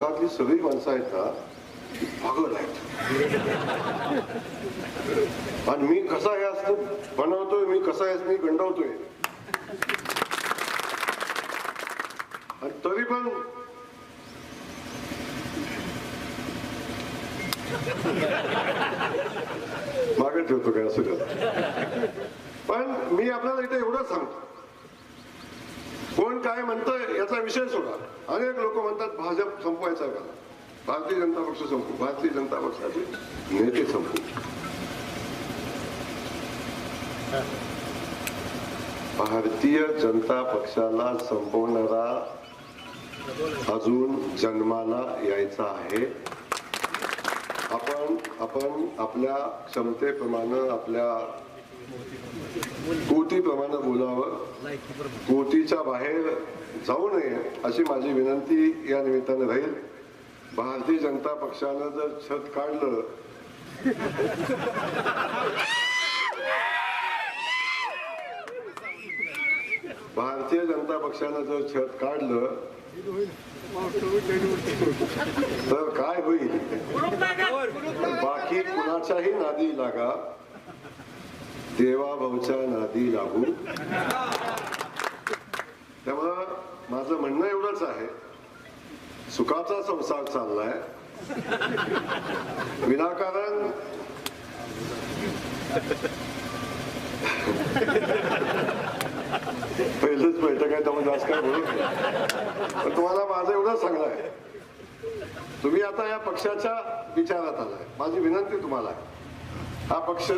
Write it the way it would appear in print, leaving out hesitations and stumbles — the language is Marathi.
जगातली सगळी माणसं आहेत ना ती पागल आहेत. आणि मी कसा हे असतो बनवतोय, मी कसा आहे मी गंडवतोय, आणि तरी पण मागे ठेवतो काय असं का. पण मी आपल्याला इथे एवढंच सांगतो, कोण काय म्हणतंय याचा विषय सोडा. अनेक लोक म्हणतात भाजप संपवायचा का, भारतीय जनता पक्ष संपू, भारतीय जनता पक्षाचे नेते संपू. भारतीय जनता पक्षाला संपवणारा अजून जन्माला यायचा आहे. आपण आपल्या क्षमतेप्रमाणे, आपल्या कोटीप्रमाणे बोलावं, कोटीच्या बाहेर जाऊ नये अशी माझी विनंती या निमित्ताने राहील. भारतीय जनता पक्षानं जर छत काढलं भारतीय जनता पक्षानं जर छत काढलं तर काय होईल. बाकी कुणाच्याही नादी लागा, देवाभाऊच्या नादी लागू. त्यामुळं माझं म्हणणं एवढंच आहे, सुखाचा संसार चाललाय, विनाकारण पहिलंच बैठक आहे त्यामुळे जास्त काय बोलत नाही. पण तुम्हाला माझं एवढंच सांगणं आहे, तुम्ही आता या पक्षाच्या विचारात आलाय. माझी विनंती तुम्हाला आहे, हा पक्ष